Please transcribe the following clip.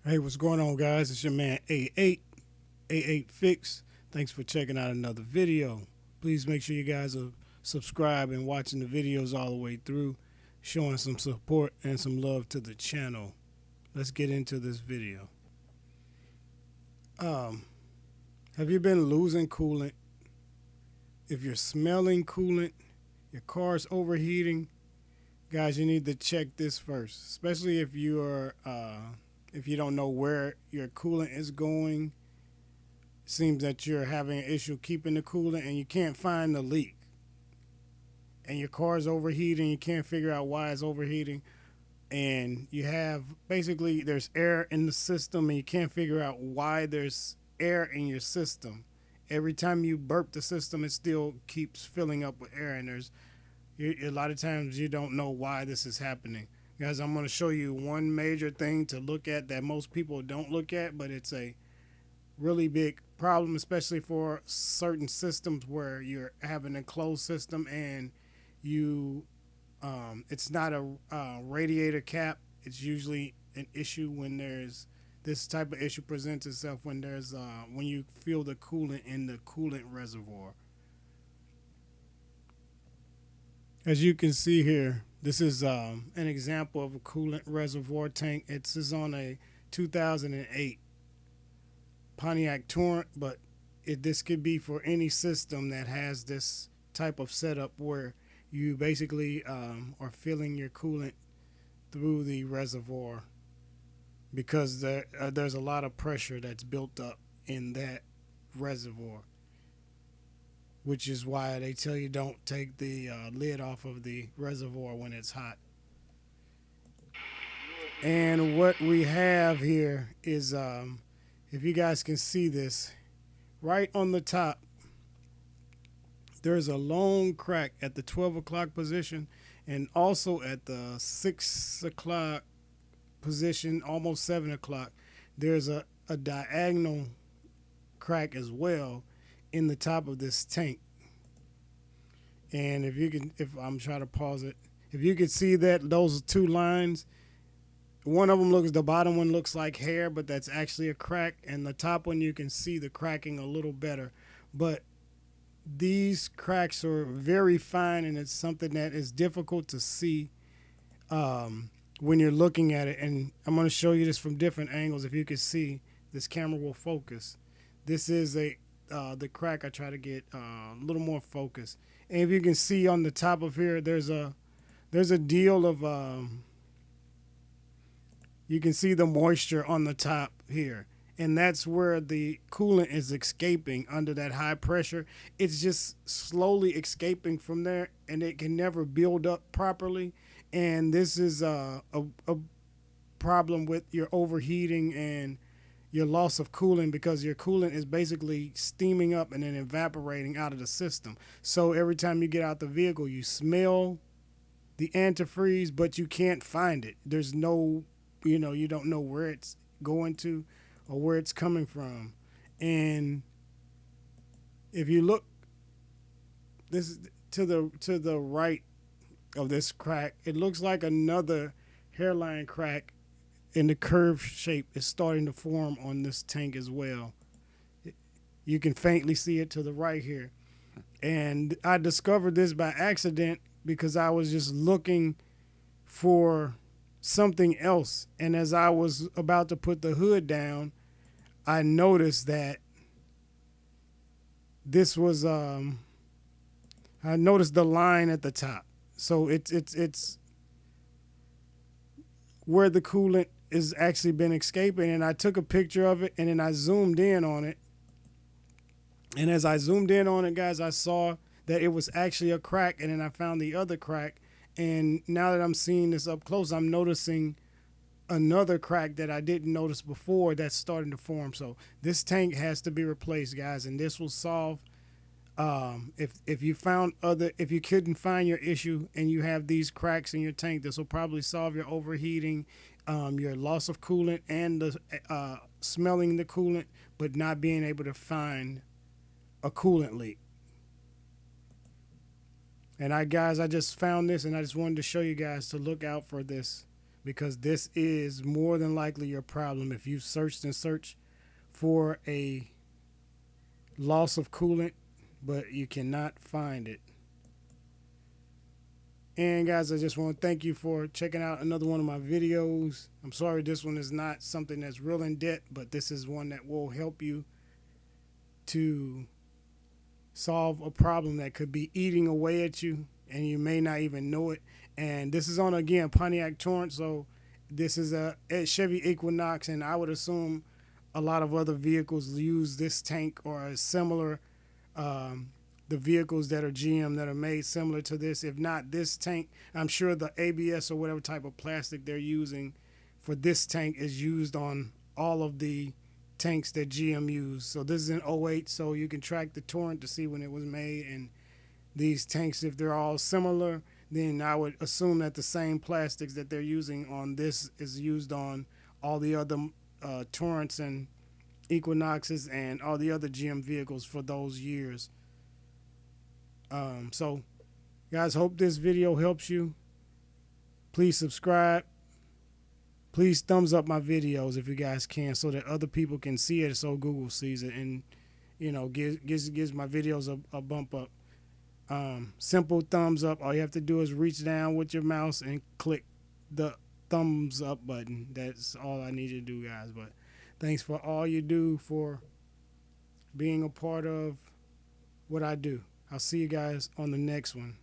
Hey, what's going on, guys? It's your man A8 Fix. Thanks for checking out another video. Please make sure you guys are subscribed and watching the videos all the way through, showing some support and some love to the channel. Let's get into this video. Um, have you been losing coolant? If you're smelling coolant, your car's overheating, guys, you need to check this first, especially if if you don't know where your coolant is going. It seems that you're having an issue keeping the coolant and you can't find the leak. And your car's overheating, you can't figure out why it's overheating. And you have basically there's air in the system and you can't figure out why there's air in your system. Every time you burp the system, it still keeps filling up with air, and a lot of times you don't know why this is happening. Guys, I'm going to show you one major thing to look at that most people don't look at, but it's a really big problem, especially for certain systems where you're having a closed system and it's not a radiator cap. It's usually an issue when there's this type of issue presents itself when when you feel the coolant in the coolant reservoir. As you can see here, this is an example of a coolant reservoir tank. This is on a 2008 Pontiac Torrent, but this could be for any system that has this type of setup where you basically are filling your coolant through the reservoir because there's a lot of pressure that's built up in that reservoir, which is why they tell you don't take the lid off of the reservoir when it's hot. And what we have here is, if you guys can see this, right on the top, there's a long crack at the 12 o'clock position and also at the 6 o'clock position, almost 7 o'clock. There's a diagonal crack as well in the top of this tank. And if I'm trying to pause it, if you can see that those two lines, the bottom one looks like hair, but that's actually a crack, and the top one you can see the cracking a little better. But these cracks are very fine, and it's something that is difficult to see when you're looking at it. And I'm going to show you this from different angles. If you can see, this camera will focus. This is the crack. I try to get a little more focus. And if you can see on the top of here, there's a deal of you can see the moisture on the top here, and that's where the coolant is escaping under that high pressure. It's just slowly escaping from there, and it can never build up properly. And this is a problem with your overheating and your loss of cooling, because your coolant is basically steaming up and then evaporating out of the system. So every time you get out the vehicle, you smell the antifreeze, but you can't find it. There's no, you don't know where it's going to or where it's coming from. And if you look this to the right of this crack, it looks like another hairline crack in the curved shape is starting to form on this tank as well. You can faintly see it to the right here. And I discovered this by accident because I was just looking for something else. And as I was about to put the hood down, I noticed that this was, I noticed the line at the top. So it's where the coolant is actually been escaping, and I took a picture of it, and then I zoomed in on it. And as I zoomed in on it, guys, I saw that it was actually a crack, and then I found the other crack. And now that I'm seeing this up close, I'm noticing another crack that I didn't notice before that's starting to form. So this tank has to be replaced, guys, and this will solve if you couldn't find your issue and you have these cracks in your tank, this will probably solve your overheating, your loss of coolant, and the smelling the coolant but not being able to find a coolant leak. And I just found this, and I just wanted to show you guys to look out for this, because this is more than likely your problem. If you've searched and searched for a loss of coolant, but you cannot find it. And guys, I just want to thank you for checking out another one of my videos. I'm sorry this one is not something that's real in depth, but this is one that will help you to solve a problem that could be eating away at you and you may not even know it. And this is on, again, Pontiac Torrent, so this is a Chevy Equinox, and I would assume a lot of other vehicles use this tank or a similar the vehicles that are GM that are made similar to this. If not this tank, I'm sure the ABS or whatever type of plastic they're using for this tank is used on all of the tanks that GM use. So this is an '08, so you can track the Torrent to see when it was made. And these tanks, if they're all similar, then I would assume that the same plastics that they're using on this is used on all the other Torrents and Equinoxes and all the other GM vehicles for those years. So guys, hope this video helps you. Please subscribe. Please thumbs up my videos if you guys can, so that other people can see it, so Google sees it, and gives my videos a bump up. Simple thumbs up. All you have to do is reach down with your mouse and click the thumbs up button. That's all I need you to do, guys. But thanks for all you do for being a part of what I do. I'll see you guys on the next one.